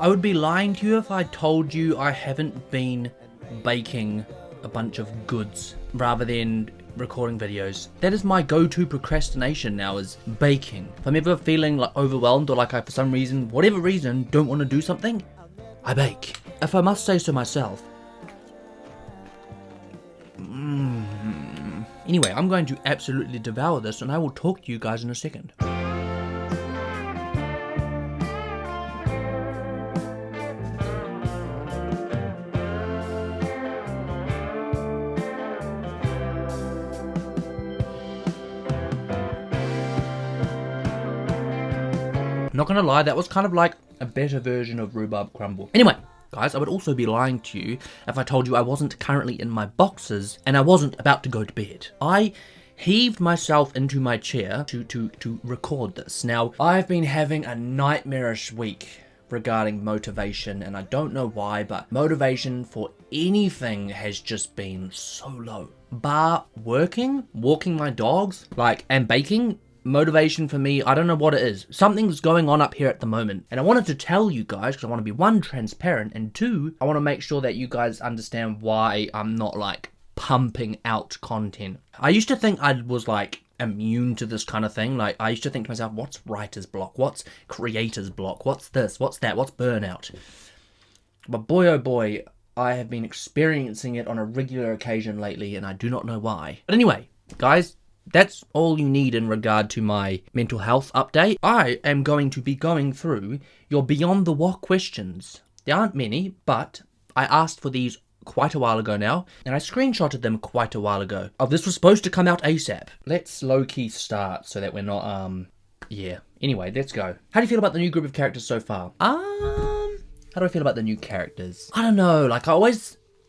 I would be lying to you if I told you I haven't been baking a bunch of goods rather than recording videos. That is my go-to procrastination now, is baking. If I'm ever feeling like overwhelmed or like I, for some reason, whatever reason, don't want to do something, I bake. If I must say so myself. Anyway, I'm going to absolutely devour this and I will talk to you guys in a second. Not gonna lie, that was kind of like a better version of rhubarb crumble. Anyway, guys, I would also be lying to you if I told you I wasn't currently in my boxers and I wasn't about to go to bed. I heaved myself into my chair to record this. Now, I've been having a nightmarish week regarding motivation, and I don't know why, but motivation for anything has just been so low. Bar walking my dogs, and baking, motivation for me, I don't know what it is. Something's going on up here at the moment, and I wanted to tell you guys because I want to be, one, transparent, and two, I want to make sure that you guys understand why I'm not pumping out content. I used to think I was immune to this kind of thing. I used to think to myself, what's writer's block? What's creator's block? What's this? What's that? What's burnout? But boy oh boy, I have been experiencing it on a regular occasion lately, and I do not know why. But anyway, guys, that's all you need in regard to my mental health update. I am going to be going through your Beyond the What questions. There aren't many, but I asked for these quite a while ago now, and I screenshotted them quite a while ago. Oh, this was supposed to come out ASAP. Let's low-key start so that we're not, yeah. Anyway, let's go. How do you feel about the new group of characters so far? How do I feel about the new characters? I don't know,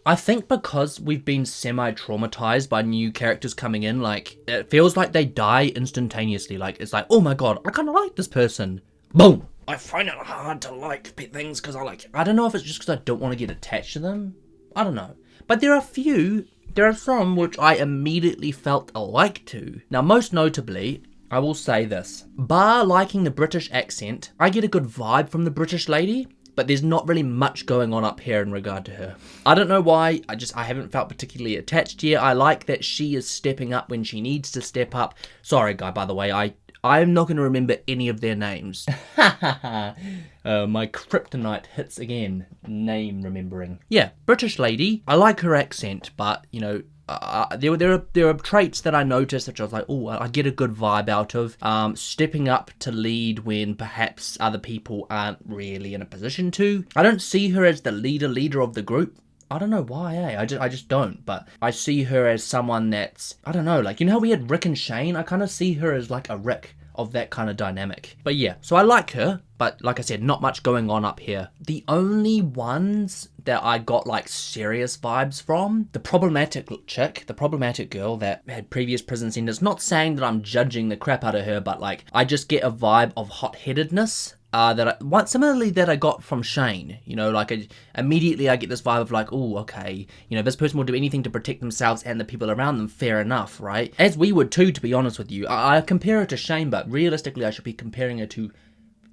I think because we've been semi-traumatized by new characters coming in, it feels like they die instantaneously. It's like, oh my god, I kind of like this person. Boom! I find it hard to like things because I don't know if it's just because I don't want to get attached to them. I don't know. But there are some which I immediately felt a like to. Now, most notably, I will say this. Bar liking the British accent, I get a good vibe from the British lady, but there's not really much going on up here in regard to her. I don't know why, I haven't felt particularly attached yet. I like that she is stepping up when she needs to step up. Sorry, guy, by the way, I'm not going to remember any of their names. My kryptonite hits again. Name remembering. Yeah, British lady. I like her accent, but, there are traits that I noticed that I was like, oh, I get a good vibe out of. Stepping up to lead when perhaps other people aren't really in a position to. I don't see her as the leader of the group. I don't know why, I just don't, but I see her as someone that's, I don't know, how we had Rick and Shane? I kind of see her as a Rick of that kind of dynamic. But yeah, so I like her, but like I said, not much going on up here. The only ones that I got serious vibes from, the problematic chick, the problematic girl that had previous prison sentences. Not saying that I'm judging the crap out of her, but I just get a vibe of hot-headedness. Similarly that I got from Shane, immediately I get this vibe of oh, okay, this person will do anything to protect themselves and the people around them, fair enough, right? As we would too, to be honest with you. I compare her to Shane, but realistically I should be comparing her to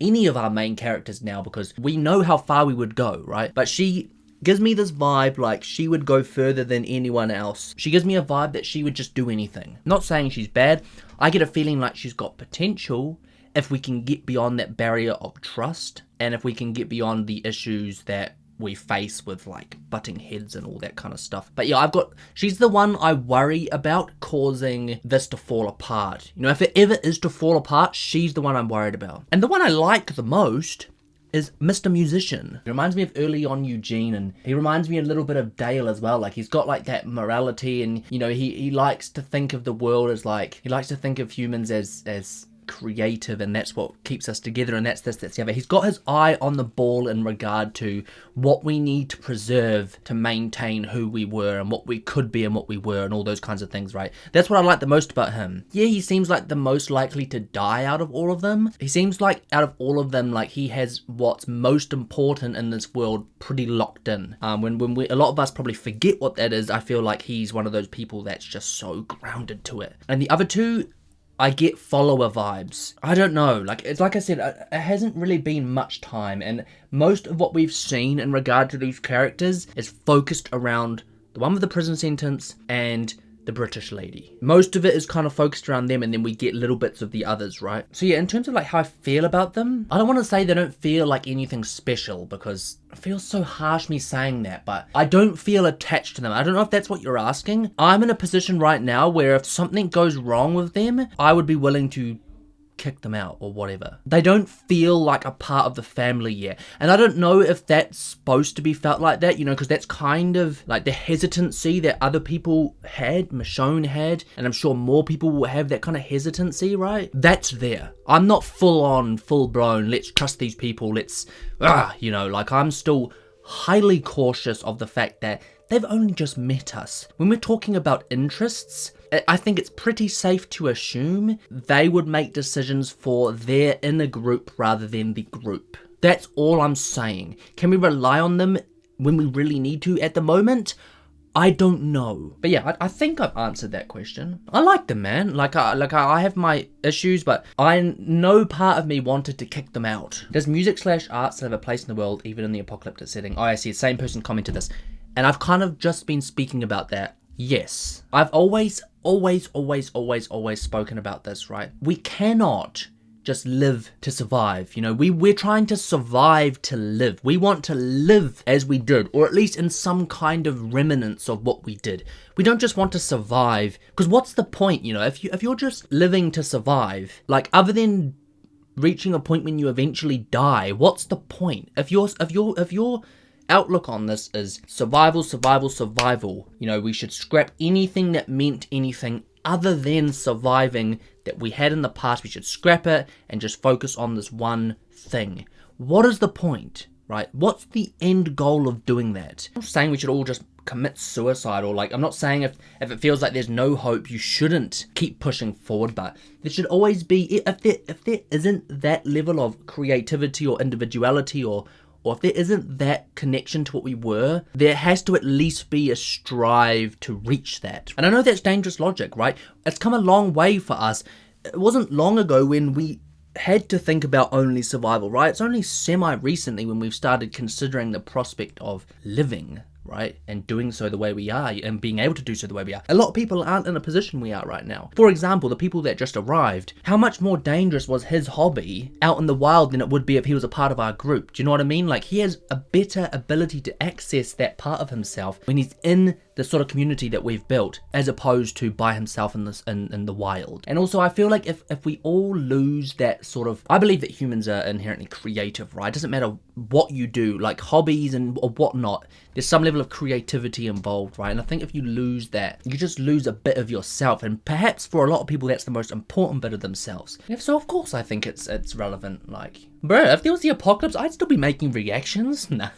any of our main characters now, because we know how far we would go, right? But she gives me this vibe she would go further than anyone else. She gives me a vibe that she would just do anything. Not saying she's bad, I get a feeling she's got potential, if we can get beyond that barrier of trust, and if we can get beyond the issues that we face with butting heads and all that kind of stuff. But yeah, she's the one I worry about causing this to fall apart. If it ever is to fall apart, she's the one I'm worried about. And the one I like the most is Mr. Musician. He reminds me of early on Eugene, and he reminds me a little bit of Dale as well. He's got that morality, and he likes to think of the world as he likes to think of humans as creative, and that's what keeps us together, and that's the other. He's got his eye on the ball in regard to what we need to preserve to maintain who we were and what we could be and what we were and all those kinds of things, right? That's what I like the most about him. Yeah, he seems like the most likely to die out of all of them. He seems out of all of them, he has what's most important in this world pretty locked in. When a lot of us probably forget what that is, I feel like he's one of those people that's just so grounded to it. And the other two, I get follower vibes. I don't know, like, it's like I said, it hasn't really been much time, and most of what we've seen in regard to these characters is focused around the one with the prison sentence and the British lady. Most of it is kind of focused around them, and then we get little bits of the others, right? So yeah, in terms of like how I feel about them, I don't want to say they don't feel like anything special, because it feels so harsh me saying that, but I don't feel attached to them. I don't know if that's what you're asking. I'm in a position right now where if something goes wrong with them, I would be willing to kick them out or whatever. They don't feel like a part of the family yet. And I don't know if that's supposed to be felt like that, you know, because that's kind of like the hesitancy that other people had, Michonne had, and I'm sure more people will have that kind of hesitancy, right? That's there. I'm not full on, full blown, let's trust these people, let's, you know, like I'm still highly cautious of the fact that they've only just met us. When we're talking about interests, I think it's pretty safe to assume they would make decisions for their inner group rather than the group. That's all I'm saying. Can we rely on them when we really need to at the moment? I don't know. But yeah, I think I've answered that question. I like them, man. I have my issues, but no part of me wanted to kick them out. Does music/art still have a place in the world, even in the apocalyptic setting? Oh, I see. Same person commented this. And I've kind of just been speaking about that. Yes. I've always spoken about this, right? We cannot just live to survive. You know, we're trying to survive to live. We want to live as we did, or at least in some kind of remnants of what we did. We don't just want to survive, because what's the point, you know, if you're just living to survive, like other than reaching a point when you eventually die, what's the point? If your outlook on this is survival, you know, we should scrap anything that meant anything other than surviving that we had in the past. We should scrap it and just focus on this one thing. What is the point, right? What's the end goal of doing that? I'm not saying we should all just commit suicide, or like, I'm not saying if it feels like there's no hope, you shouldn't keep pushing forward, but there should always be, if there isn't that level of creativity or individuality, or if there isn't that connection to what we were, there has to at least be a strive to reach that. And I know that's dangerous logic, right? It's come a long way for us. It wasn't long ago when we had to think about only survival, right? It's only semi-recently when we've started considering the prospect of living, right? And doing so the way we are, and being able to do so the way we are. A lot of people aren't in a position we are right now. For example, the people that just arrived, how much more dangerous was his hobby out in the wild than it would be if he was a part of our group? Do you know what I mean? Like, he has a better ability to access that part of himself when he's in the sort of community that we've built, as opposed to by himself in the wild. And also, I feel like if we all lose that sort of, I believe that humans are inherently creative, right? It doesn't matter what you do, like hobbies and or whatnot, there's some level of creativity involved, right? And I think if you lose that, you just lose a bit of yourself, and perhaps for a lot of people that's the most important bit of themselves. And if so, of course I think it's relevant. Like, bro, if there was the apocalypse, I'd still be making reactions. Nah.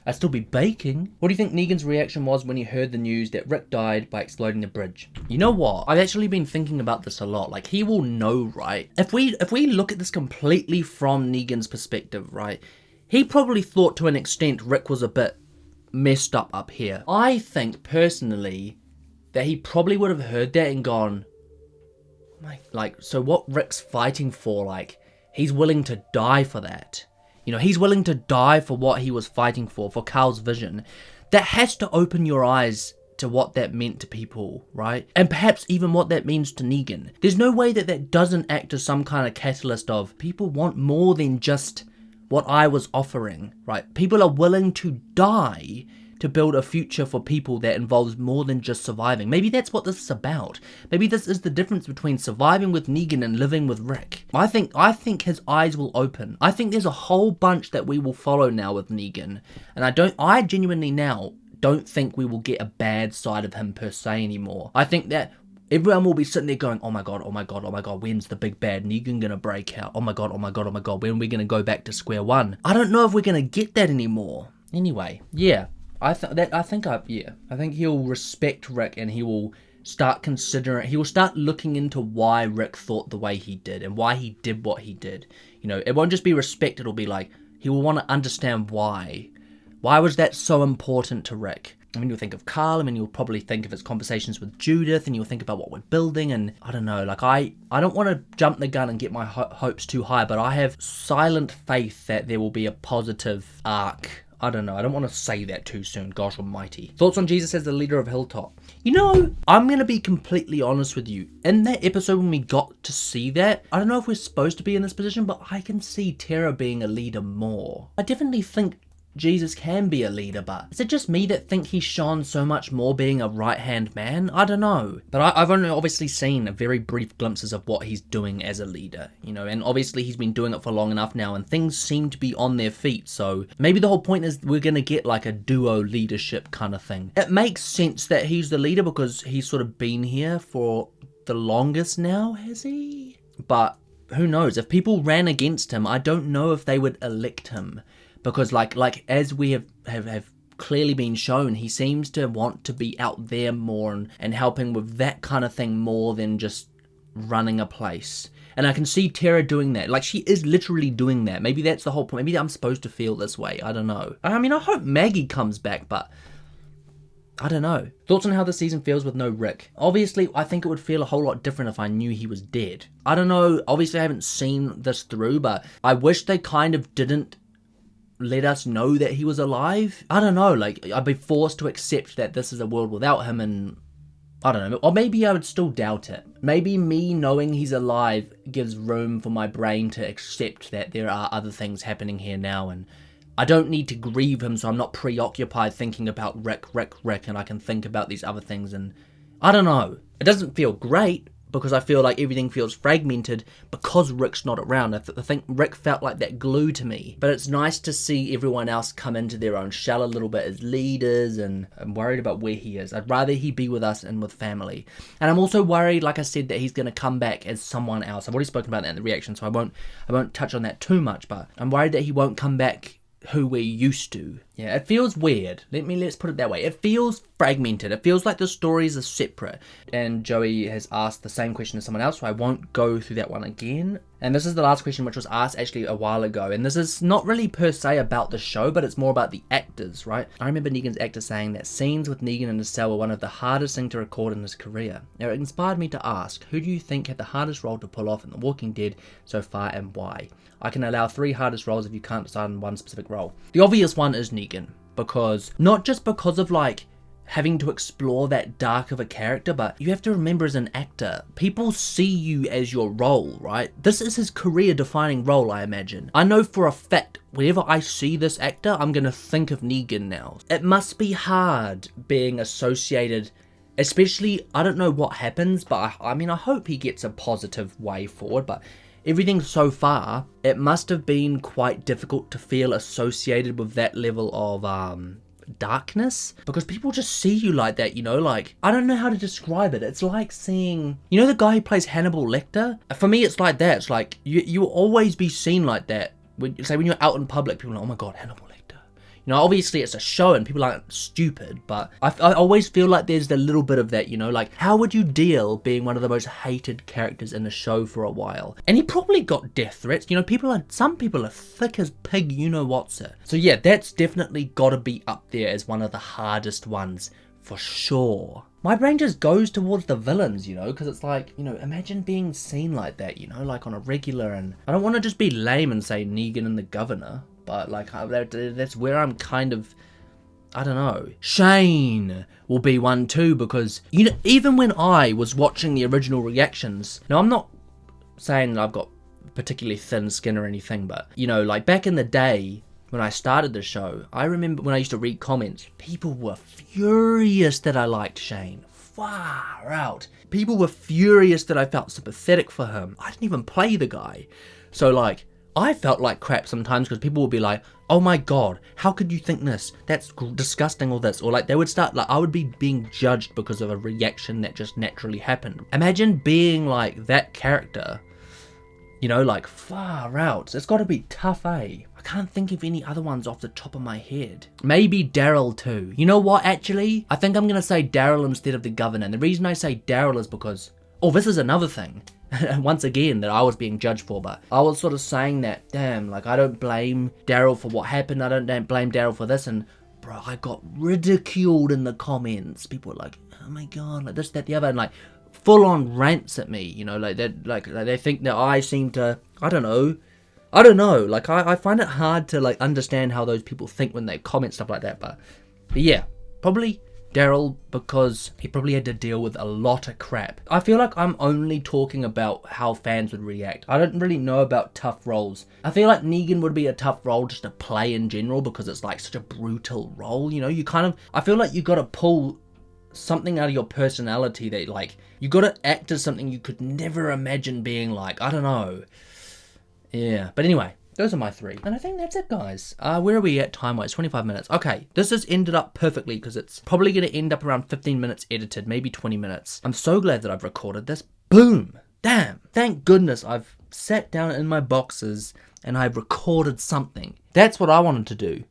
I'd still be baking. What do you think Negan's reaction was when he heard the news that Rick died by exploding the bridge? You know what? I've actually been thinking about this a lot. Like, he will know, right? If we look at this completely from Negan's perspective, right? He probably thought to an extent Rick was a bit messed up here. I think personally that he probably would have heard that and gone, like, so what Rick's fighting for, like, he's willing to die for that. You know, he's willing to die for what he was fighting for Carl's vision. That has to open your eyes to what that meant to people, right? And perhaps even what that means to Negan. There's no way that doesn't act as some kind of catalyst of, people want more than just what I was offering, right? People are willing to die to build a future for people that involves more than just surviving. Maybe that's what this is about. Maybe this is the difference between surviving with Negan and living with Rick. I think his eyes will open. I think there's a whole bunch that we will follow now with Negan. And I genuinely now don't think we will get a bad side of him per se anymore. I think that everyone will be sitting there going, oh my god, when's the big bad Negan gonna break out? Oh my god, when are we gonna go back to square one? I don't know if we're gonna get that anymore. Anyway, yeah. I think he'll respect Rick, and he will start looking into why Rick thought the way he did and why he did what he did. You know, it won't just be respect, it'll be like, he will want to understand why. Why was that so important to Rick? I mean, you'll think of Carl, and then you'll probably think of his conversations with Judith, and you'll think about what we're building, and I don't know, like, I don't want to jump the gun and get my hopes too high, but I have silent faith that there will be a positive arc. I don't know, I don't want to say that too soon, gosh almighty. Thoughts on Jesus as the leader of Hilltop? You know, I'm going to be completely honest with you. In that episode when we got to see that, I don't know if we're supposed to be in this position, but I can see Tara being a leader more. I definitely think Jesus can be a leader, but is it just me that think he shone so much more being a right-hand man? I don't know. But I've only obviously seen very brief glimpses of what he's doing as a leader, you know, and obviously he's been doing it for long enough now and things seem to be on their feet, so maybe the whole point is we're gonna get like a duo leadership kind of thing. It makes sense that he's the leader because he's sort of been here for the longest now, has he? But who knows? If people ran against him, I don't know if they would elect him. Because like as we have clearly been shown, he seems to want to be out there more and helping with that kind of thing more than just running a place. And I can see Tara doing that. Like, she is literally doing that. Maybe that's the whole point. Maybe I'm supposed to feel this way. I don't know. I mean, I hope Maggie comes back, but I don't know. Thoughts on how the season feels with no Rick? Obviously, I think it would feel a whole lot different if I knew he was dead. I don't know. Obviously, I haven't seen this through, but I wish they kind of didn't let us know that he was alive. I don't know, like, I'd be forced to accept that this is a world without him, and I don't know, or maybe I would still doubt it. Maybe me knowing he's alive gives room for my brain to accept that there are other things happening here now, and I don't need to grieve him, so I'm not preoccupied thinking about Rick, and I can think about these other things, and I don't know. It doesn't feel great, because I feel like everything feels fragmented because Rick's not around. I think Rick felt like that glue to me. But it's nice to see everyone else come into their own shell a little bit as leaders, and I'm worried about where he is. I'd rather he be with us and with family. And I'm also worried, like I said, that he's going to come back as someone else. I've already spoken about that in the reaction, so I won't touch on that too much, but I'm worried that he won't come back who we're used to. Yeah, it feels weird. Let's put it that way. It feels fragmented. It feels like the stories are separate. And Joey has asked the same question as someone else, so I won't go through that one again. And this is the last question, which was asked actually a while ago. And this is not really per se about the show, but it's more about the actors, right? I remember Negan's actor saying that scenes with Negan in the cell were one of the hardest things to record in his career. Now, it inspired me to ask, who do you think had the hardest role to pull off in The Walking Dead so far, and why? I can allow 3 hardest roles if you can't decide on one specific role. The obvious one is Negan, because not just because of like having to explore that dark of a character, but you have to remember as an actor, people see you as your role, right? This is his career defining role, I imagine. I know for a fact, whenever I see this actor, I'm gonna think of Negan now. It must be hard being associated, especially, I don't know what happens, but I mean, I hope he gets a positive way forward, but everything so far, it must have been quite difficult to feel associated with that level of darkness, because people just see you like that, you know, like, I don't know how to describe it. It's like seeing, you know, the guy who plays Hannibal Lecter? For me, it's like that. It's like, you will always be seen like that. When you're out in public, people are like, oh my god, Hannibal Lecter. You know, obviously it's a show and people aren't stupid, but I always feel like there's a little bit of that, you know, like, how would you deal being one of the most hated characters in a show for a while? And he probably got death threats, you know, some people are thick as pig, you know what's it. So yeah, that's definitely gotta be up there as one of the hardest ones, for sure. My brain just goes towards the villains, you know, because it's like, you know, imagine being seen like that, you know, like on a regular, and I don't want to just be lame and say Negan and the Governor, but like, that's where I'm kind of, I don't know. Shane will be one too, because, you know, even when I was watching the original reactions, now I'm not saying that I've got particularly thin skin or anything, but, you know, like back in the day, when I started the show, I remember when I used to read comments, people were furious that I liked Shane. Far out. People were furious that I felt sympathetic for him. I didn't even play the guy. So like, I felt like crap sometimes because people would be like, oh my god, how could you think this? That's disgusting, or this. Or like, they would start, like, I would be being judged because of a reaction that just naturally happened. Imagine being like that character, you know, like, far out. It's got to be tough, eh? I can't think of any other ones off the top of my head. Maybe Daryl too. You know what, actually? I think I'm going to say Daryl instead of the Governor. And the reason I say Daryl is because, oh, this is another thing. Once again, that I was being judged for, but I was sort of saying that, damn, like, I don't blame Daryl for what happened, I don't blame Daryl for this, and bro, I got ridiculed in the comments. People were like, oh my god, like this, that, the other, and like full on rants at me, you know, like they think that I seem to, I don't know, like I find it hard to like understand how those people think when they comment stuff like that, but yeah, probably Daryl, because he probably had to deal with a lot of crap. I feel like I'm only talking about how fans would react. I don't really know about tough roles. I feel like Negan would be a tough role just to play in general because it's like such a brutal role, you know? You kind of, I feel like you gotta pull something out of your personality that like, you gotta act as something you could never imagine being like. I don't know. Yeah, but anyway. Those are my 3. And I think that's it, guys. Where are we at time-wise? 25 minutes. Okay, this has ended up perfectly because it's probably going to end up around 15 minutes edited, maybe 20 minutes. I'm so glad that I've recorded this. Boom! Damn! Thank goodness I've sat down in my boxes and I've recorded something. That's what I wanted to do.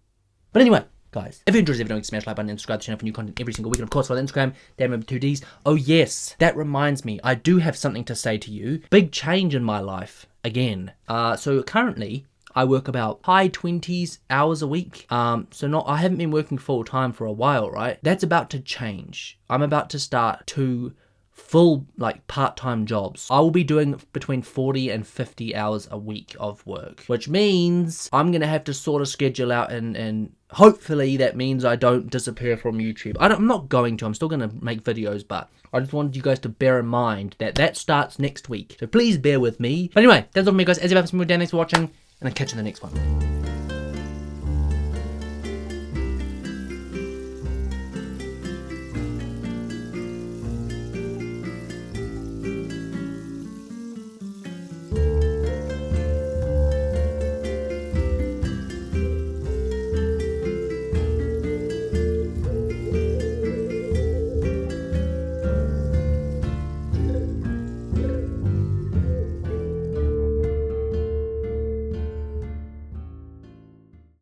But anyway, guys, if you enjoyed this video, smash like button and subscribe to the channel for new content every single week. And of course, follow Instagram, Dan2Ds. Oh yes, that reminds me, I do have something to say to you. Big change in my life, again. So currently, I work about high 20s hours a week. I haven't been working full time for a while, right? That's about to change. I'm about to start 2 full, like, part-time jobs. I will be doing between 40 and 50 hours a week of work, which means I'm gonna have to sort of schedule out and hopefully that means I don't disappear from YouTube. I'm not going to, I'm still gonna make videos, but I just wanted you guys to bear in mind that that starts next week. So please bear with me. But anyway, that's all from me, guys. As ever, it's been Dan. Thanks for watching. And I'll catch you in the next one.